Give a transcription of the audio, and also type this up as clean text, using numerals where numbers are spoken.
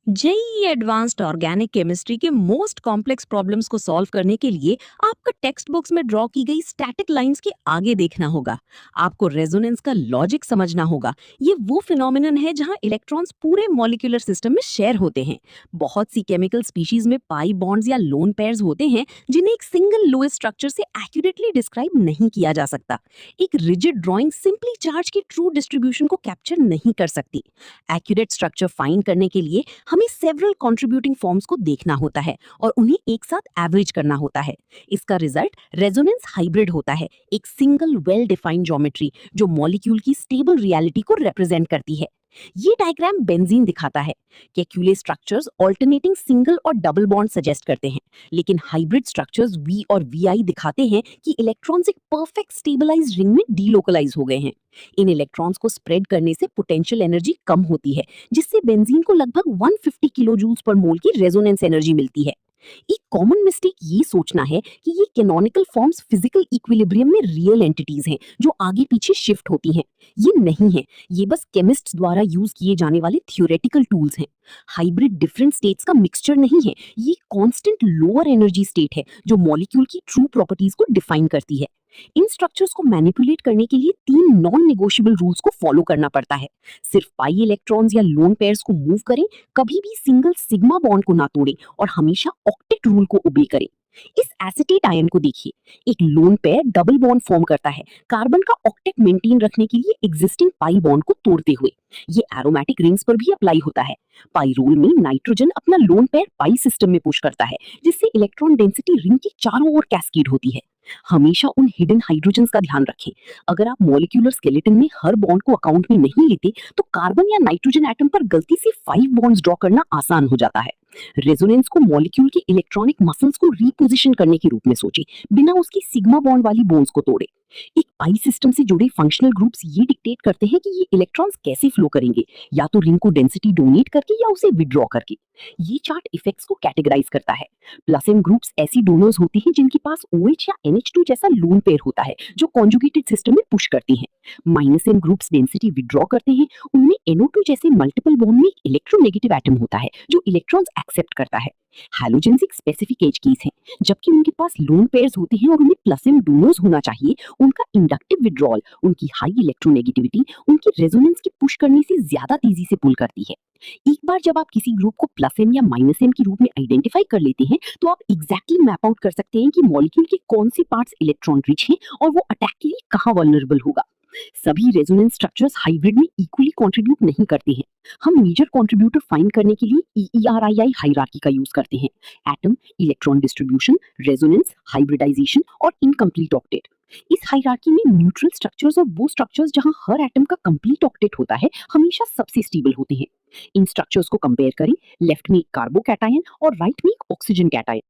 JEE advanced organic chemistry के most complex problems को solve करने के लिए आपको टेक्स्ट बुक्स में ड्रॉ की गई स्टैटिक लाइंस के आगे देखना होगा। आपको रेजोनेंस का लॉजिक समझना होगा। ये वो फिनोमिनन है जहां इलेक्ट्रॉन्स पूरे मॉलिक्यूलर सिस्टम में शेयर होते हैं। बहुत सी केमिकल स्पीशीज में पाई बॉन्ड्स या लोन पेयर्स होते हैं जिन्हें एक सिंगल लोएस्ट स्ट्रक्चर से एक्यूरेटली डिस्क्राइब नहीं किया जा सकता। एक रिजिड ड्राइंग सिंपली चार्ज की ट्रू डिस्ट्रीब्यूशन को कैप्चर नहीं कर सकती। एक्यूरेट स्ट्रक्चर फाइंड करने के लिए हमें सेवरल कंट्रीब्यूटिंग फॉर्म्स को देखना होता है और उन्हें एक साथ एवरेज करना होता है। इसका रिजल्ट रेजोनेंस हाइब्रिड होता है, एक सिंगल वेल डिफाइंड ज्योमेट्री जो मॉलिक्यूल की स्टेबल रियलिटी को रिप्रेजेंट करती है। ये डायग्राम बेंजीन दिखाता है। केक्यूले स्ट्रक्चर्स ऑल्टरनेटिंग सिंगल और डबल बॉन्ड सजेस्ट करते हैं, लेकिन हाइब्रिड स्ट्रक्चर्स वी और वीआई दिखाते हैं कि इलेक्ट्रॉन्स एक परफेक्ट स्टेबलाइज्ड रिंग में डीलोकलाइज हो गए हैं। इन इलेक्ट्रॉन्स को स्प्रेड करने से पोटेंशियल एनर्जी कम होती है, जिससे बेंजीन को लगभग 150 किलो जूल्स पर मोल की रेजोनेंस एनर्जी मिलती है। एक कॉमन मिस्टेक ये सोचना है कि ये कैनोनिकल फॉर्म्स फिजिकल इक्विलिब्रियम में रियल एंटिटीज हैं जो आगे पीछे शिफ्ट होती हैं। ये नहीं है, ये बस केमिस्ट्स द्वारा यूज किए जाने वाले थियोरेटिकल टूल्स हैं। हाइब्रिड डिफरेंट स्टेट्स का मिक्सचर नहीं है, ये कांस्टेंट लोअर एनर्जी स्टेट है जो मॉलिक्यूल की ट्रू प्रॉपर्टीज को डिफाइन करती है। इन स्ट्रक्चर्स को मैनिपुलेट करने के लिए 3 नॉन नेगोशिएबल रूल्स को फॉलो करना पड़ता है। सिर्फ पाई इलेक्ट्रॉन्स या लोन पेयर्स को मूव करें, कभी भी सिंगल सिग्मा बॉन्ड को ना तोड़ें और हमेशा ऑक्टेट रूल को ओबे करें। इस एसिटेट आयन को देखिए, एक lone pair double bond form करता है कार्बन का ऑक्टेट मेंटेन रखने के लिए एग्जिस्टिंग पाई बॉन्ड को तोड़ते हुए। ये एरोमेटिक रिंग्स पर भी अप्लाई होता है। पाई रोल में नाइट्रोजन अपना लोन पेयर पाई सिस्टम में पुश करता है, जिससे इलेक्ट्रॉन डेंसिटी रिंग के चारों ओर कैस्केड होती है। हमेशा उन हिडन हाइड्रोजन्स का ध्यान रखें। अगर आप मॉलिक्यूलर स्केलेटन में हर बॉन्ड को अकाउंट में नहीं लेते, तो कार्बन या नाइट्रोजन एटम पर गलती से 5 बॉन्ड्स ड्रॉ करना आसान हो जाता है। रेजोनेंस को मॉलिक्यूल के इलेक्ट्रॉनिक मसल्स को रीपोजिशन करने के रूप में सोचें, बिना उसकी सिग्मा बॉन्ड वाली बोन्स को तोड़े। एक पाई सिस्टम से जुड़े फंक्शनल ग्रुप्स ये डिक्टेट करते हैं कि ये इलेक्ट्रॉन्स कैसे फ्लो करेंगे, या तो रिंग को डेंसिटी डोनेट करके या उसे विड्रॉ करके। ये चार्ट इफेक्ट्स को कैटेगराइज करता है। प्लस एम ग्रुप्स ऐसी डोनर्स होती हैं जिनके पास OH या NH2 जैसा लोन पेयर होता है जो कॉन्जुगेटेड सिस्टम में पुश करती हैं। Minus M groups density withdraw करते हैं, उनमें NO2 जैसे मल्टीपल बॉन्ड में इलेक्ट्रोनेगेटिव एटम होता है जो इलेक्ट्रॉन्स एक्सेप्ट करता है। हैलोजेंस एक स्पेसिफिक एज केस है, जबकि उनके पास लोन पेयर्स होते हैं और उन्हें प्लस एम डोनर्स होना चाहिए। उनका इंडक्टिव विड्रॉल, उनकी हाई इलेक्ट्रोनेगेटिविटी उनकी रेजोनेंस की पुश करने से ज्यादा तेजी से पुल करती है। एक बार जब आप किसी ग्रुप को प्लस एम या माइनस एम के रूप में आइडेंटिफाई कर लेते हैं, तो आप एग्जैक्टली मैप आउट कर सकते हैं कि मॉलिक्यूल के कौन से पार्ट्स इलेक्ट्रॉन रिच हैं और वो अटैक के लिए कहाँ वल्नरेबल होगा। सभी रेजोनेंस स्ट्रक्चर्स हाइब्रिड में इक्वली कंट्रीब्यूट नहीं करते हैं। हम मेजर कंट्रीब्यूटर फाइंड करने के लिए EERII हायरार्की का यूज करते हैं: atom, electron distribution, resonance, hybridization और इनकम्प्लीट ऑक्टेट। इस हायरार्की में न्यूट्रल स्ट्रक्चर्स और वो स्ट्रक्चर्स जहां हर एटम का कंप्लीट ऑक्टेट होता है हमेशा सबसे स्टेबल होते हैं। इन स्ट्रक्चर्स को कंपेयर करें, लेफ्ट में एक कार्बो कैटायन और राइट में एक ऑक्सीजन कैटायन।